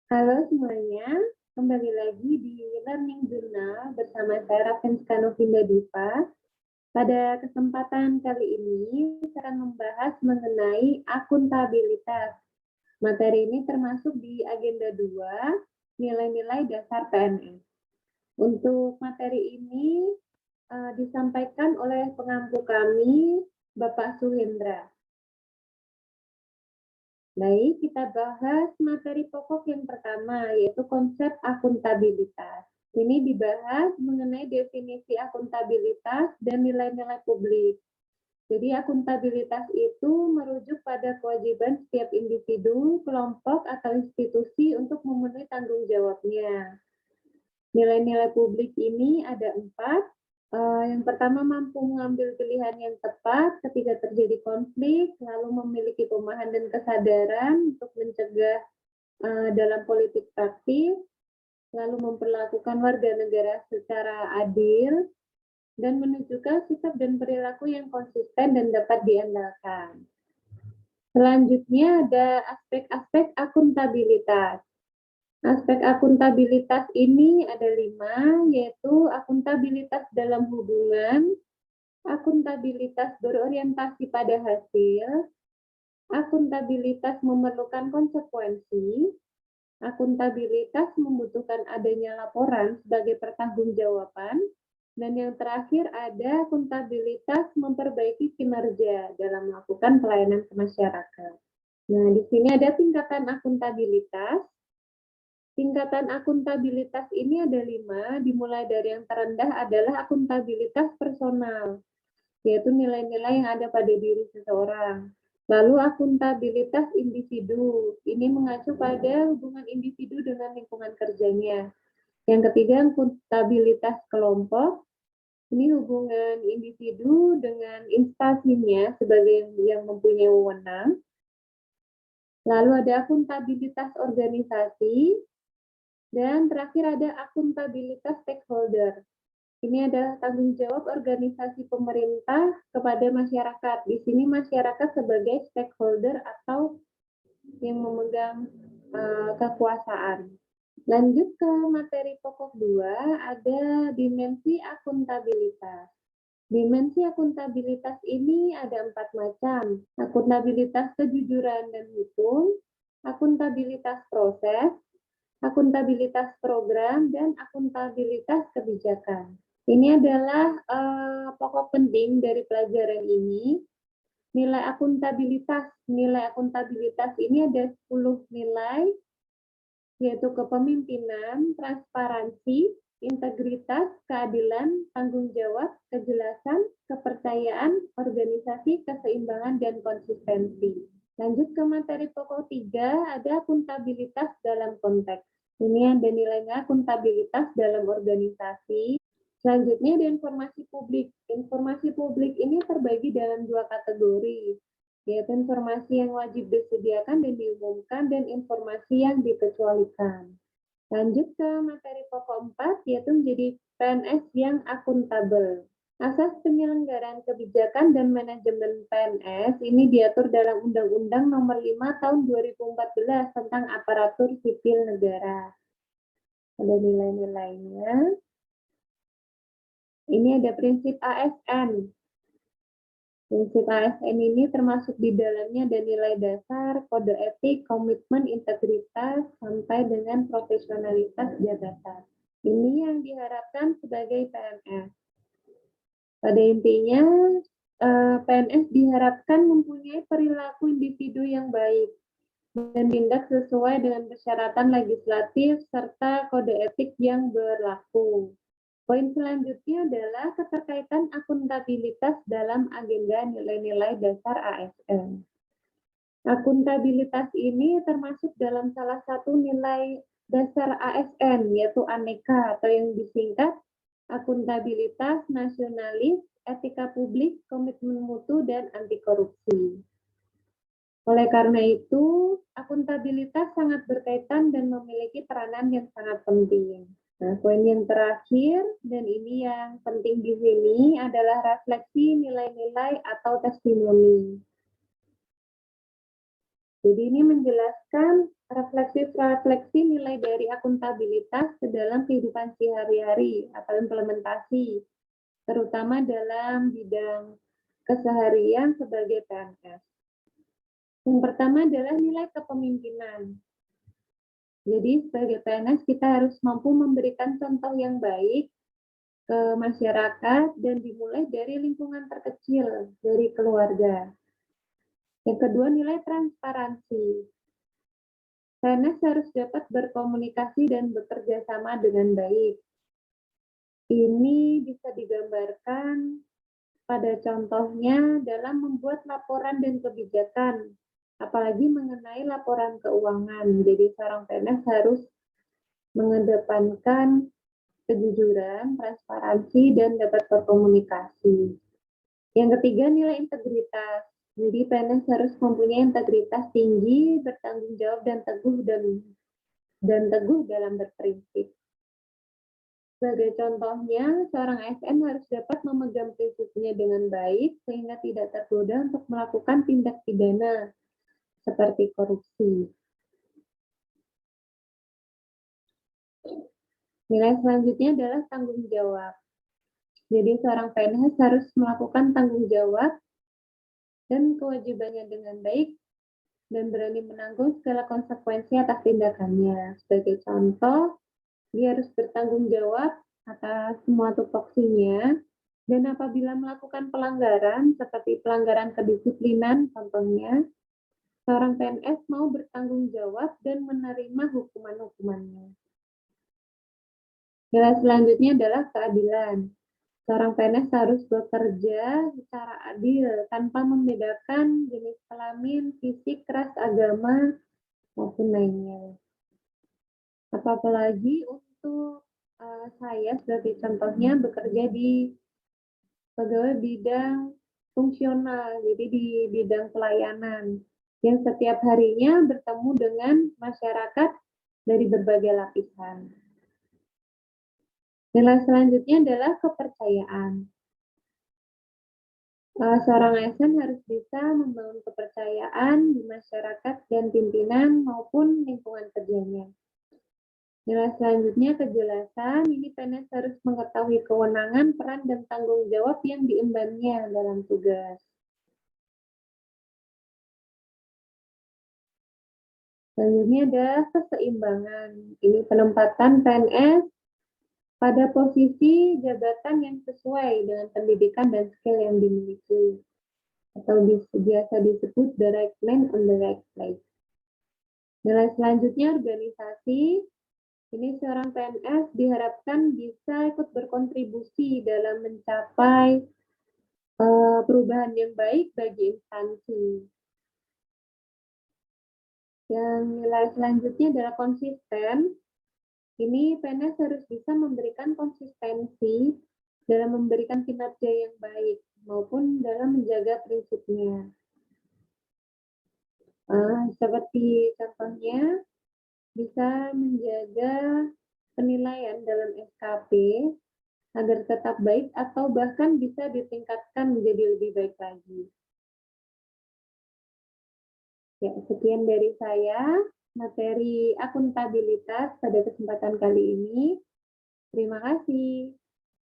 Halo semuanya, kembali lagi di Learning Journal bersama saya Raffenska Novinda Diva. Pada kesempatan kali ini, saya akan membahas mengenai akuntabilitas. Materi ini termasuk di agenda 2, nilai-nilai dasar PNS. Untuk materi ini disampaikan oleh pengampu kami, Bapak Suhendra. Baik, kita bahas materi pokok yang pertama, yaitu konsep akuntabilitas. Ini dibahas mengenai definisi akuntabilitas dan nilai-nilai publik. Jadi akuntabilitas itu merujuk pada kewajiban setiap individu, kelompok, atau institusi untuk memenuhi tanggung jawabnya. Nilai-nilai publik ini ada 4. Yang pertama, mampu mengambil pilihan yang tepat ketika terjadi konflik, lalu memiliki pemahaman dan kesadaran untuk mencegah dalam politik praktis, lalu memperlakukan warga negara secara adil, dan menunjukkan sikap dan perilaku yang konsisten dan dapat diandalkan. Selanjutnya ada aspek-aspek akuntabilitas. Aspek akuntabilitas ini ada 5, yaitu akuntabilitas dalam hubungan, akuntabilitas berorientasi pada hasil, akuntabilitas memerlukan konsekuensi, akuntabilitas membutuhkan adanya laporan sebagai pertanggungjawaban, dan yang terakhir ada akuntabilitas memperbaiki kinerja dalam melakukan pelayanan ke masyarakat. Nah, di sini ada tingkatan akuntabilitas. Tingkatan akuntabilitas ini ada 5, dimulai dari yang terendah adalah akuntabilitas personal, yaitu nilai-nilai yang ada pada diri seseorang. Lalu akuntabilitas individu, ini mengacu pada hubungan individu dengan lingkungan kerjanya. Yang ketiga, akuntabilitas kelompok, ini hubungan individu dengan instansinya sebagai yang mempunyai wewenang. Lalu ada akuntabilitas organisasi, dan terakhir ada akuntabilitas stakeholder. Ini adalah tanggung jawab organisasi pemerintah kepada masyarakat. Di sini masyarakat sebagai stakeholder atau yang memegang kekuasaan. Lanjut ke materi pokok 2, ada dimensi akuntabilitas. Dimensi akuntabilitas ini ada 4 macam. Akuntabilitas kejujuran dan hukum, akuntabilitas proses, akuntabilitas program, dan akuntabilitas kebijakan. Ini adalah pokok penting dari pelajaran ini. Nilai akuntabilitas. Nilai akuntabilitas ini ada 10 nilai, yaitu kepemimpinan, transparansi, integritas, keadilan, tanggung jawab, kejelasan, kepercayaan, organisasi, keseimbangan, dan konsistensi. Lanjut ke materi pokok 3, ada akuntabilitas dalam konteks. Ini ada nilainya akuntabilitas dalam organisasi. Selanjutnya ada informasi publik. Informasi publik ini terbagi dalam 2 kategori, yaitu informasi yang wajib disediakan dan diumumkan, dan informasi yang dikecualikan. Lanjut ke materi pokok 4, yaitu menjadi PNS yang akuntabel. Asas penyelenggaraan kebijakan dan manajemen PNS ini diatur dalam Undang-Undang Nomor 5 Tahun 2014 tentang Aparatur Sipil Negara. Ada nilai-nilainya. Ini ada prinsip ASN. Prinsip ASN ini termasuk di dalamnya ada nilai dasar, kode etik, komitmen, integritas, sampai dengan profesionalitas jabatan. Ini yang diharapkan sebagai PNS. Pada intinya, PNS diharapkan mempunyai perilaku individu yang baik dan tindak sesuai dengan persyaratan legislatif serta kode etik yang berlaku. Poin selanjutnya adalah keterkaitan akuntabilitas dalam agenda nilai-nilai dasar ASN. Akuntabilitas ini termasuk dalam salah satu nilai dasar ASN, yaitu aneka atau yang disingkat akuntabilitas, nasionalis, etika publik, komitmen mutu, dan anti korupsi. Oleh karena itu, akuntabilitas sangat berkaitan dan memiliki peranan yang sangat penting. Nah, poin yang terakhir, dan ini yang penting di sini, adalah refleksi nilai-nilai atau testimoni. Jadi ini menjelaskan refleksi nilai dari akuntabilitas ke dalam kehidupan sehari-hari atau implementasi, terutama dalam bidang keseharian sebagai PNS. Yang pertama adalah nilai kepemimpinan. Jadi sebagai PNS kita harus mampu memberikan contoh yang baik ke masyarakat dan dimulai dari lingkungan terkecil, dari keluarga. Yang kedua, nilai transparansi. PNS harus dapat berkomunikasi dan bekerja sama dengan baik. Ini bisa digambarkan pada contohnya dalam membuat laporan dan kebijakan, apalagi mengenai laporan keuangan. Jadi seorang PNS harus mengedepankan kejujuran, transparansi, dan dapat berkomunikasi. Yang ketiga, nilai integritas. Jadi PNS harus mempunyai integritas tinggi, bertanggung jawab, dan teguh dalam berprinsip. Sebagai contohnya, seorang ASN harus dapat memegang prinsipnya dengan baik sehingga tidak tergoda untuk melakukan tindak pidana seperti korupsi. Nilai selanjutnya adalah tanggung jawab. Jadi seorang PNS harus melakukan tanggung jawab dan kewajibannya dengan baik dan berani menanggung segala konsekuensi atas tindakannya. Sebagai contoh, dia harus bertanggung jawab atas semua tupoksinya, dan apabila melakukan pelanggaran seperti pelanggaran kedisiplinan contohnya, seorang PNS mau bertanggung jawab dan menerima hukuman-hukumannya. Nilai selanjutnya adalah keadilan. Seorang PNS harus bekerja secara adil tanpa membedakan jenis kelamin, fisik, ras, agama, maupun lainnya. Apalagi untuk saya sebagai contohnya bekerja di pegawai bidang fungsional, jadi di bidang pelayanan, yang setiap harinya bertemu dengan masyarakat dari berbagai lapisan. Nilai selanjutnya adalah kepercayaan. Seorang ASN harus bisa membangun kepercayaan di masyarakat dan pimpinan maupun lingkungan kerjanya. Nilai selanjutnya kejelasan. Ini PNS harus mengetahui kewenangan, peran, dan tanggung jawab yang diembannya dalam tugas. Selanjutnya ada keseimbangan. Ini penempatan PNS pada posisi jabatan yang sesuai dengan pendidikan dan skill yang dimiliki, atau biasa disebut the right man on the right place. Nilai selanjutnya organisasi. Ini seorang PNS diharapkan bisa ikut berkontribusi dalam mencapai perubahan yang baik bagi instansi. Yang nilai selanjutnya adalah konsisten. Ini PNS harus bisa memberikan konsistensi dalam memberikan kinerja yang baik maupun dalam menjaga prinsipnya. Seperti contohnya, bisa menjaga penilaian dalam SKP agar tetap baik atau bahkan bisa ditingkatkan menjadi lebih baik lagi. Ya, sekian dari saya, materi akuntabilitas pada kesempatan kali ini. Terima kasih.